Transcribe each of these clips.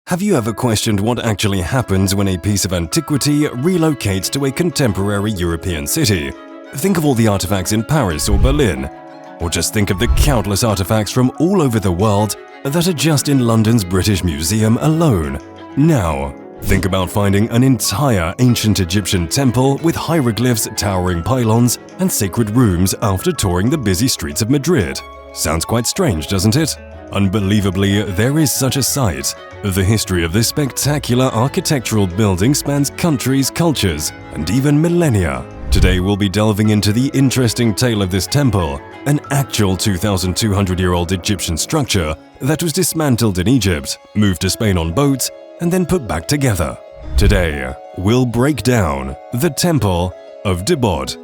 Have you ever questioned what actually happens when a piece of antiquity relocates to a contemporary European city? Think of all the artifacts in Paris or Berlin. Or just think of the countless artifacts from all over the world that are just in London's British Museum alone. Now, think about finding an entire ancient Egyptian temple with hieroglyphs, towering pylons, and sacred rooms after touring the busy streets of Madrid. Sounds quite strange, doesn't it? Unbelievably, there is such a site. The history of this spectacular architectural building spans countries, cultures, and even millennia. Today we'll be delving into the interesting tale of this temple, an actual 2,200-year-old Egyptian structure that was dismantled in Egypt, moved to Spain on boats, and then put back together. Today, we'll break down the Temple of Debod.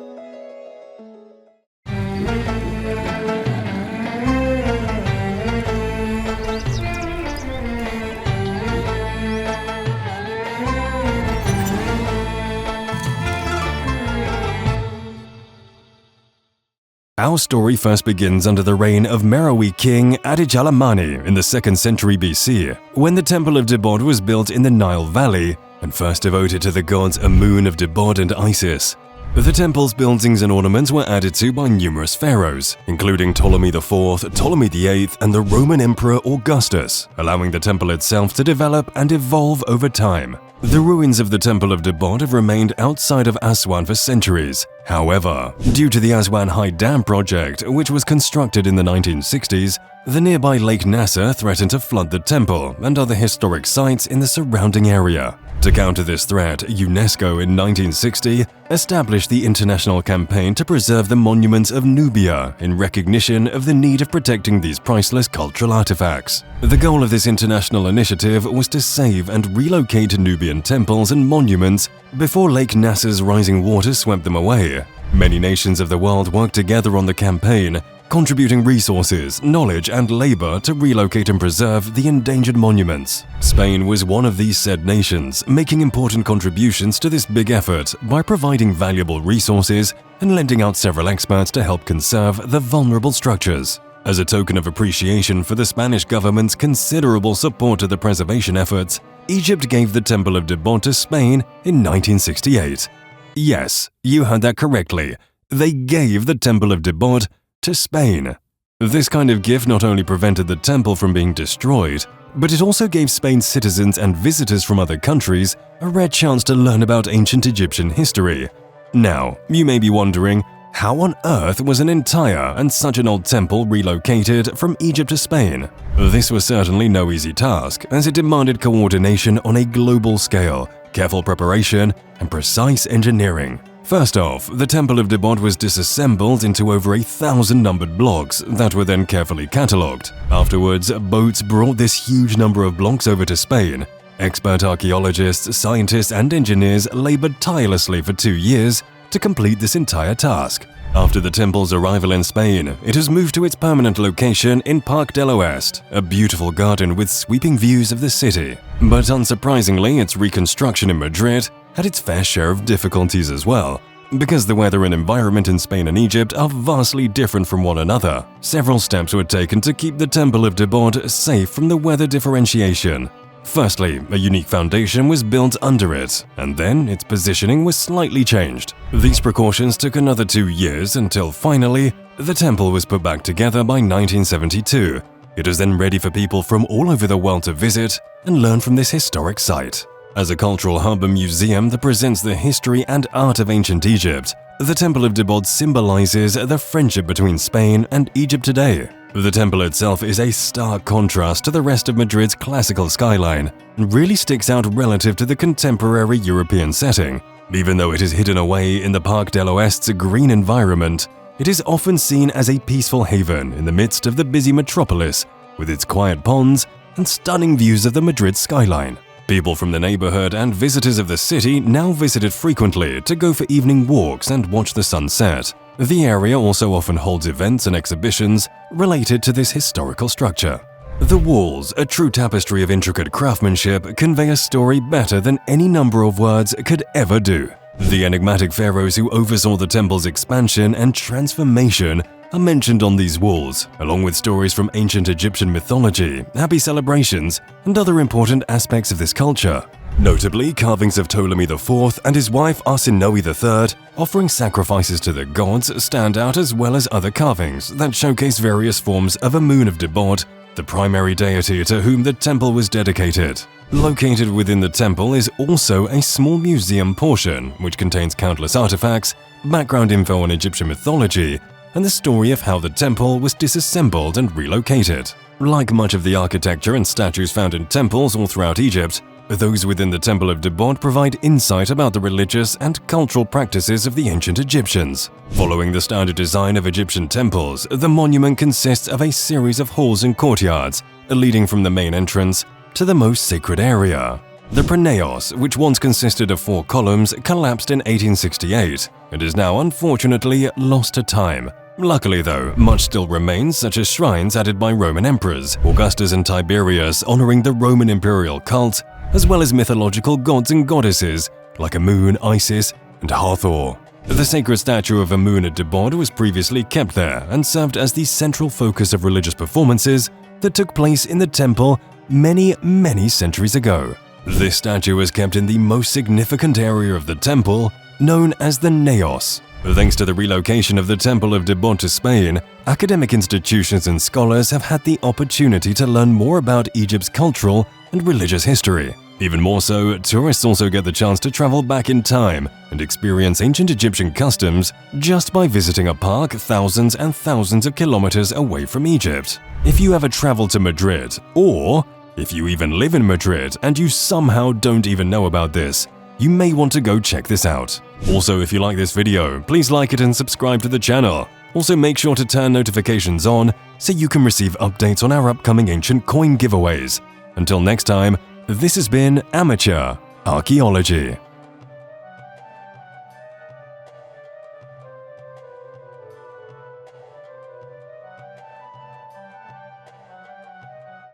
Our story first begins under the reign of Meroe king Adid-Jalamani in the 2nd century BC, when the Temple of Debod was built in the Nile Valley and first devoted to the gods Amun of Debod and Isis. The temple's buildings and ornaments were added to by numerous pharaohs, including Ptolemy IV, Ptolemy VIII, and the Roman Emperor Augustus, allowing the temple itself to develop and evolve over time. The ruins of the Temple of Debod have remained outside of ASWAN for centuries. However, due to the ASWAN High Dam project, which was constructed in the 1960s, the nearby Lake NASSER threatened to flood the temple and other historic sites in the surrounding area. To counter this threat, UNESCO in 1960 established the international campaign to preserve the monuments of NUBIA in recognition of the need of protecting these priceless cultural artifacts. The goal of this international initiative was to save and relocate Nubian temples and monuments before Lake Nasser's rising water swept them away. Many nations of the world worked together on the campaign, contributing resources, knowledge, and labor to relocate and preserve the endangered monuments. Spain was one of these said nations, making important contributions to this big effort by providing valuable resources and lending out several experts to help conserve the vulnerable structures. As a token of appreciation for the Spanish government's considerable support to the preservation efforts, Egypt gave the Temple of Debod to Spain in 1968. Yes, you heard that correctly. They gave the Temple of Debod to Spain. This kind of gift not only prevented the temple from being destroyed, but it also gave Spain's citizens and visitors from other countries a rare chance to learn about ancient Egyptian history. Now, you may be wondering, how on earth was an entire and such an old temple relocated from Egypt to Spain? This was certainly no easy task, as it demanded coordination on a global scale, careful preparation, and precise engineering. First off, the Temple of Debod was disassembled into over 1,000 numbered blocks that were then carefully catalogued. Afterwards, boats brought this huge number of blocks over to Spain. Expert archaeologists, scientists, and engineers labored tirelessly for 2 years to complete this entire task. After the temple's arrival in Spain, it has moved to its permanent location in Parc del Oeste, a beautiful garden with sweeping views of the city. But unsurprisingly, its reconstruction in Madrid had its fair share of difficulties as well. Because the weather and environment in Spain and Egypt are vastly different from one another, several steps were taken to keep the Temple of Debod safe from the weather differentiation. Firstly, a unique foundation was built under it, and then its positioning was slightly changed. These precautions took another 2 years until finally, the temple was put back together by 1972. It was then ready for people from all over the world to visit and learn from this historic site. As a cultural hub and museum that presents the history and art of ancient Egypt, the Temple of Debod symbolizes the friendship between Spain and Egypt today. The temple itself is a stark contrast to the rest of Madrid's classical skyline and really sticks out relative to the contemporary European setting. Even though it is hidden away in the Parc del Oeste's green environment, it is often seen as a peaceful haven in the midst of the busy metropolis, with its quiet ponds and stunning views of the Madrid skyline. People from the neighborhood and visitors of the city now visit it frequently to go for evening walks and watch the sunset. The area also often holds events and exhibitions related to this historical structure. The walls, a true tapestry of intricate craftsmanship, convey a story better than any number of words could ever do. The enigmatic pharaohs who oversaw the temple's expansion and transformation are mentioned on these walls, along with stories from ancient Egyptian mythology, happy celebrations, and other important aspects of this culture. Notably, carvings of Ptolemy IV and his wife Arsinoe III offering sacrifices to the gods stand out, as well as other carvings that showcase various forms of Amun of Debod, the primary deity to whom the temple was dedicated. Located within the temple is also a small museum portion which contains countless artifacts, background info on Egyptian mythology, and the story of how the temple was disassembled and relocated. Like much of the architecture and statues found in temples all throughout Egypt, those within the Temple of Debod provide insight about the religious and cultural practices of the ancient Egyptians. Following the standard design of Egyptian temples, the monument consists of a series of halls and courtyards, leading from the main entrance to the most sacred area. The PRONAOS, which once consisted of 4 columns, collapsed in 1868 and is now unfortunately lost to time. Luckily though, much still remains, such as shrines added by Roman emperors, Augustus and Tiberius, honoring the Roman imperial cult, as well as mythological gods and goddesses like Amun, Isis, and Hathor. The sacred statue of Amun at Debod was previously kept there and served as the central focus of religious performances that took place in the temple many centuries ago. This statue is kept in the most significant area of the temple, known as the Naos. Thanks to the relocation of the Temple of Debod to Spain, academic institutions and scholars have had the opportunity to learn more about Egypt's cultural and religious history. Even more so, tourists also get the chance to travel back in time and experience ancient Egyptian customs just by visiting a park thousands and thousands of kilometers away from Egypt. If you ever travel to Madrid, or if you even live in Madrid and you somehow don't even know about this, you may want to go check this out. Also, if you like this video, please like it and subscribe to the channel. Also, make sure to turn notifications on so you can receive updates on our upcoming ancient coin giveaways. Until next time, this has been Amateur Archaeology.